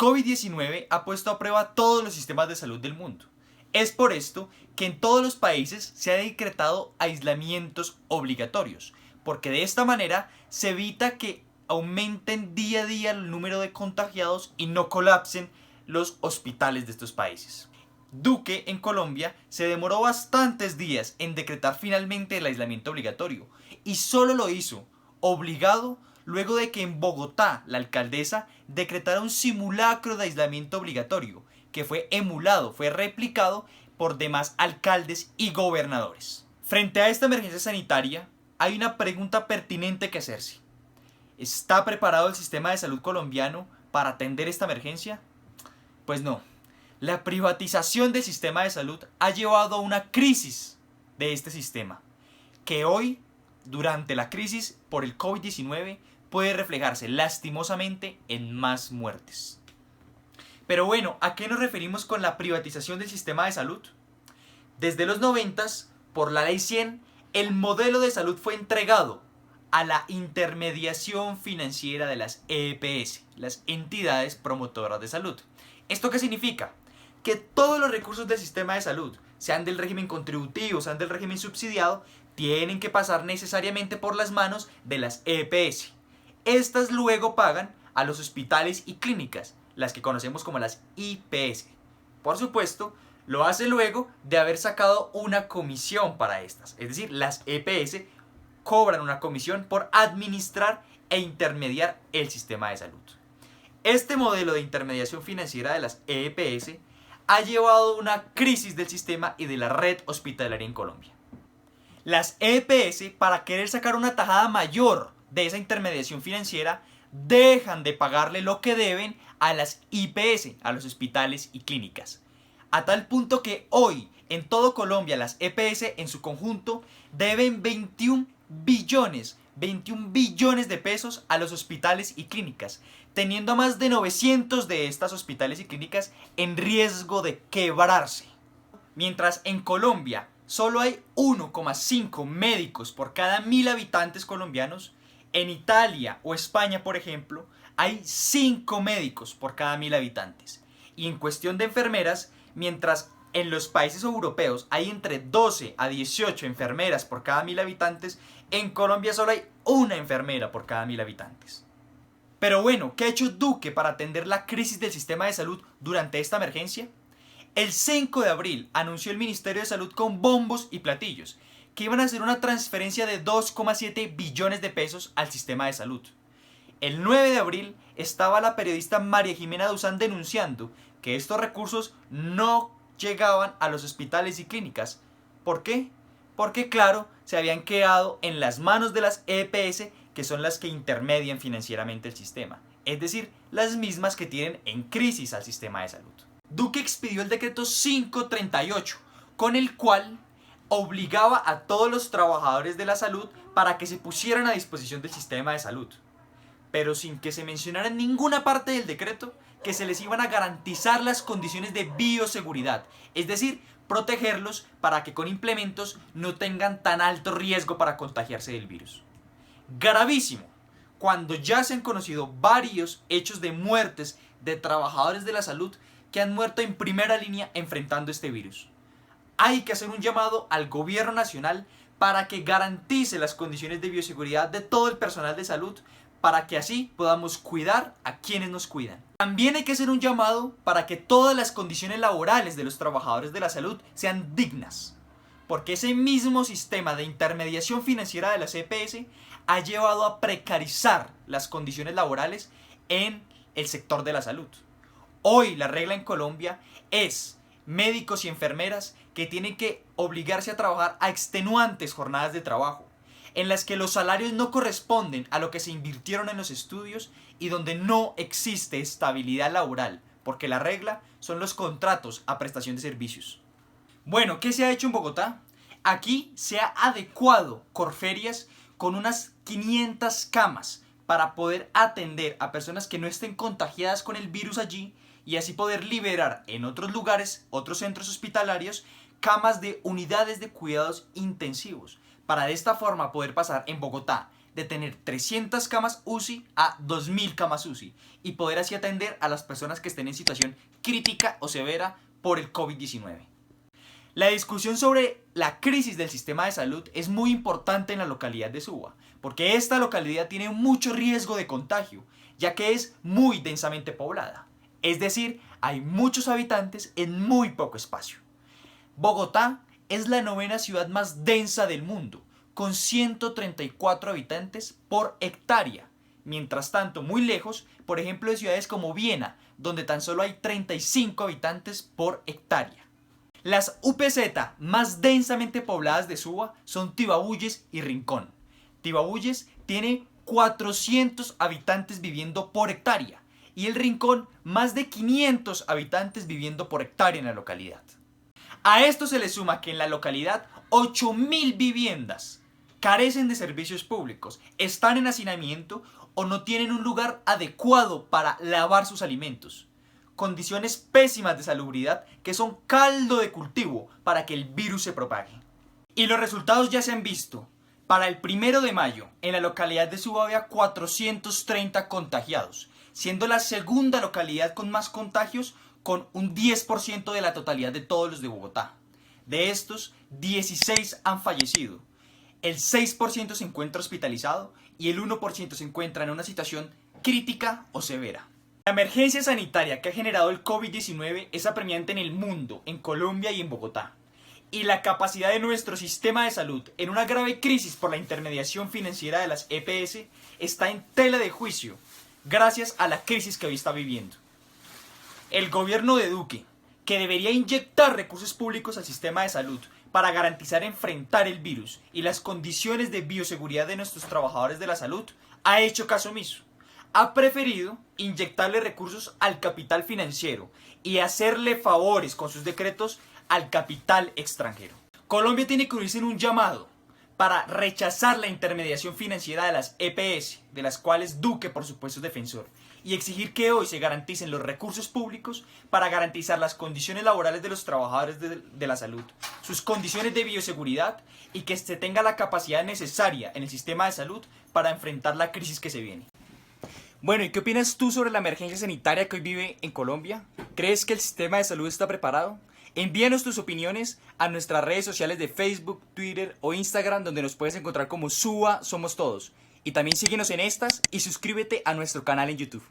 El COVID-19 ha puesto a prueba todos los sistemas de salud del mundo. Es por esto que en todos los países se han decretado aislamientos obligatorios, porque de esta manera se evita que aumenten día a día el número de contagiados y no colapsen los hospitales de estos países. Duque en Colombia se demoró bastantes días en decretar finalmente el aislamiento obligatorio y solo lo hizo obligado luego de que en Bogotá la alcaldesa decretara un simulacro de aislamiento obligatorio que fue emulado, fue replicado por demás alcaldes y gobernadores. Frente a esta emergencia sanitaria hay una pregunta pertinente que hacerse. ¿Está preparado el sistema de salud colombiano para atender esta emergencia? Pues no. La privatización del sistema de salud ha llevado a una crisis de este sistema, que hoy, durante la crisis por el COVID-19, puede reflejarse lastimosamente en más muertes. Pero bueno, ¿a qué nos referimos con la privatización del sistema de salud? Desde los 90, por la Ley 100, el modelo de salud fue entregado a la intermediación financiera de las EPS, las entidades promotoras de salud. ¿Esto qué significa? Que todos los recursos del sistema de salud, sean del régimen contributivo, sean del régimen subsidiado, tienen que pasar necesariamente por las manos de las EPS. Estas luego pagan a los hospitales y clínicas, las que conocemos como las IPS. Por supuesto, lo hace luego de haber sacado una comisión para estas. Es decir, las EPS cobran una comisión por administrar e intermediar el sistema de salud. Este modelo de intermediación financiera de las EPS ha llevado a una crisis del sistema y de la red hospitalaria en Colombia. Las EPS, para querer sacar una tajada mayor de esa intermediación financiera, dejan de pagarle lo que deben a las IPS, a los hospitales y clínicas. A tal punto que hoy, en todo Colombia, las EPS en su conjunto deben 21 billones de pesos a los hospitales y clínicas, teniendo a más de 900 de estas hospitales y clínicas en riesgo de quebrarse. Mientras en Colombia solo hay 1,5 médicos por cada 1000 habitantes colombianos, en Italia o España, por ejemplo, hay 5 médicos por cada 1000 habitantes. Y en cuestión de enfermeras, mientras en los países europeos hay entre 12 a 18 enfermeras por cada 1000 habitantes, en Colombia solo hay una enfermera por cada 1000 habitantes. Pero bueno, ¿qué ha hecho Duque para atender la crisis del sistema de salud durante esta emergencia? El 5 de abril anunció el Ministerio de Salud con bombos y platillos que iban a hacer una transferencia de 2,7 billones de pesos al sistema de salud. El 9 de abril estaba la periodista María Jimena Duzán denunciando que estos recursos no llegaban a los hospitales y clínicas. ¿Por qué? Porque claro, se habían quedado en las manos de las EPS, que son las que intermedian financieramente el sistema, es decir, las mismas que tienen en crisis al sistema de salud. Duque expidió el decreto 538, con el cual obligaba a todos los trabajadores de la salud para que se pusieran a disposición del sistema de salud, pero sin que se mencionara en ninguna parte del decreto que se les iban a garantizar las condiciones de bioseguridad, es decir, protegerlos para que con implementos no tengan tan alto riesgo para contagiarse del virus. Gravísimo, cuando ya se han conocido varios hechos de muertes de trabajadores de la salud que han muerto en primera línea enfrentando este virus. Hay que hacer un llamado al gobierno nacional para que garantice las condiciones de bioseguridad de todo el personal de salud, para que así podamos cuidar a quienes nos cuidan. También hay que hacer un llamado para que todas las condiciones laborales de los trabajadores de la salud sean dignas, porque ese mismo sistema de intermediación financiera de las EPS ha llevado a precarizar las condiciones laborales en el sector de la salud. Hoy la regla en Colombia es médicos y enfermeras que tienen que obligarse a trabajar a extenuantes jornadas de trabajo, en las que los salarios no corresponden a lo que se invirtieron en los estudios y donde no existe estabilidad laboral, porque la regla son los contratos a prestación de servicios. Bueno, ¿qué se ha hecho en Bogotá? Aquí se ha adecuado Corferias con unas 500 camas para poder atender a personas que no estén contagiadas con el virus allí y así poder liberar en otros lugares, otros centros hospitalarios, camas de unidades de cuidados intensivos, para de esta forma poder pasar en Bogotá de tener 300 camas UCI a 2000 camas UCI y poder así atender a las personas que estén en situación crítica o severa por el COVID-19. La discusión sobre la crisis del sistema de salud es muy importante en la localidad de Suba, porque esta localidad tiene mucho riesgo de contagio, ya que es muy densamente poblada. Es decir, hay muchos habitantes en muy poco espacio. Bogotá es la novena ciudad más densa del mundo, con 134 habitantes por hectárea. Mientras tanto, muy lejos, por ejemplo, de ciudades como Viena, donde tan solo hay 35 habitantes por hectárea. Las UPZ más densamente pobladas de Suba son Tibabuyes y Rincón. Tibabuyes tiene 400 habitantes viviendo por hectárea y el Rincón más de 500 habitantes viviendo por hectárea en la localidad. A esto se le suma que en la localidad 8.000 viviendas carecen de servicios públicos, están en hacinamiento o no tienen un lugar adecuado para lavar sus alimentos. Condiciones pésimas de salubridad que son caldo de cultivo para que el virus se propague. Y los resultados ya se han visto. Para el 1 de mayo, en la localidad de Suba había 430 contagiados, siendo la segunda localidad con más contagios, con un 10% de la totalidad de todos los de Bogotá. De estos, 16 han fallecido. El 6% se encuentra hospitalizado y el 1% se encuentra en una situación crítica o severa. La emergencia sanitaria que ha generado el COVID-19 es apremiante en el mundo, en Colombia y en Bogotá. Y la capacidad de nuestro sistema de salud en una grave crisis por la intermediación financiera de las EPS está en tela de juicio gracias a la crisis que hoy está viviendo. El gobierno de Duque, que debería inyectar recursos públicos al sistema de salud para garantizar enfrentar el virus y las condiciones de bioseguridad de nuestros trabajadores de la salud, ha hecho caso omiso. Ha preferido inyectarle recursos al capital financiero y hacerle favores con sus decretos al capital extranjero. Colombia tiene que unirse en un llamado para rechazar la intermediación financiera de las EPS, de las cuales Duque por supuesto es defensor, y exigir que hoy se garanticen los recursos públicos para garantizar las condiciones laborales de los trabajadores de la salud, sus condiciones de bioseguridad y que se tenga la capacidad necesaria en el sistema de salud para enfrentar la crisis que se viene. Bueno, ¿y qué opinas tú sobre la emergencia sanitaria que hoy vive en Colombia? ¿Crees que el sistema de salud está preparado? Envíanos tus opiniones a nuestras redes sociales de Facebook, Twitter o Instagram, donde nos puedes encontrar como Suba Somos Todos. Y también síguenos en estas y suscríbete a nuestro canal en YouTube.